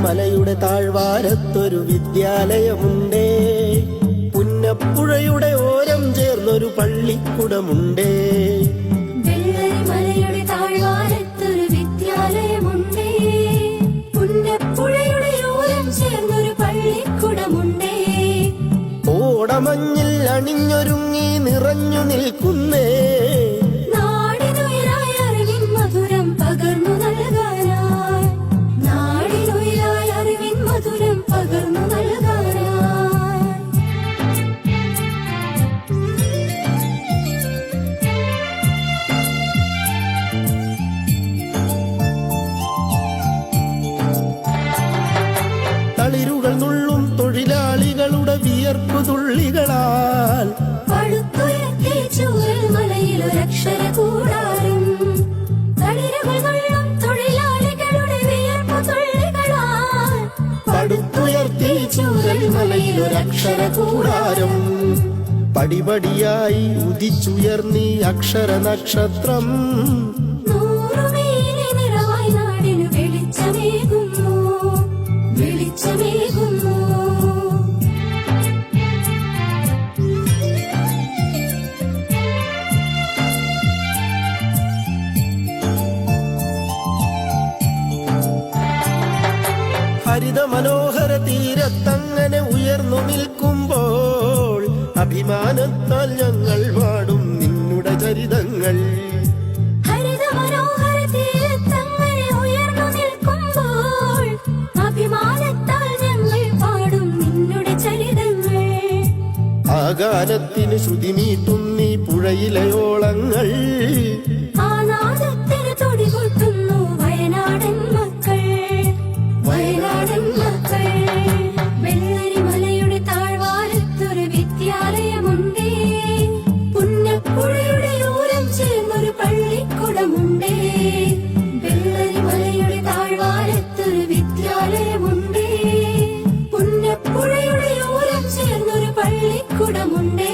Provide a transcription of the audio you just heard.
മലയുടെ താഴ്വാരത്തൊരു വിദ്യാലയമുണ്ടേ. പുന്നപ്പുഴയുടെ ഓരം ചേർന്നൊരു പള്ളിക്കുടമുണ്ടേ. മലയുടെ താഴ്വാരത്തൊരു വിദ്യാലയമുണ്ടേ. പുന്നപ്പുഴയുടെ ഓരം ചേർന്നൊരു പള്ളിക്കുടമുണ്ടേ. ഓടമഞ്ഞിൽ അണിഞ്ഞൊരുങ്ങി നിറഞ്ഞു നിൽക്കുന്നേ. നാടിനുയരായ അറിവിൻ മധുരം പകർന്നു നൽകാനായി. നാടിനുയരായ അറിവിൻ മധുരം പകർന്നു നൽകാനായി. തളിരുകൾ നുള്ളും തൊഴിലാളികളുടെ വിയർപ്പു തുള്ളികളാൽ പടുത്തുയർത്തി ചൂരൽമലയിലൊരക്ഷര കൂടാരം. തളിരുകൾ നുള്ളും തൊഴിലാളികളുടെ വിയർപ്പു തുള്ളികളാൽ പടുത്തുയർത്തി ചൂരൽമലയിലൊരക്ഷര കൂടാരം. പടിപടിയായി ഉദിച്ചുയർന്നീ അക്ഷര നക്ഷത്രം. നൂറുമേനി നിറവായി നാടിനു വെളിച്ചമേകുന്നു, വെളിച്ചമേകുന്നു. ഹരിത മനോഹര തീരത്തങ്ങനെ ഉയർന്നു നിൽക്കുമ്പോൾ അഭിമാനത്താൽ ഞങ്ങൾ പാടും നിന്നുടെ ചരിതങ്ങൾ. ഹരിത മനോഹര തീരത്തങ്ങനെ ഉയർന്നു നിൽക്കുമ്പോൾ അഭിമാനത്താൽ ഞങ്ങൾ പാടും നിന്നുടെ ചരിതങ്ങൾ. ആ ഗാനത്തിന് ശ്രുതി മീട്ടും നീ പുഴയിലെ ഓളങ്ങൾ. ആ നാദത്തിന് തുടികൊട്ടുന്നു വയനാടൻ മക്കൾ, വയനാടൻ മക്കൾ. വെള്ളരിമലയുടെ താഴ്വാരത്തൊരു വിദ്യാലയമുണ്ടേ. പുന്നപ്പുഴയുടെ ഓരം ചേർന്നൊരു പള്ളിക്കുടമുണ്ടേ. വെള്ളരിമലയുടെ താഴ്വാരത്തൊരു വിദ്യാലയമുണ്ടേ. പുന്നപ്പുഴയുടെ ഓരം ചേർന്നൊരു പള്ളിക്കുടമുണ്ടേ.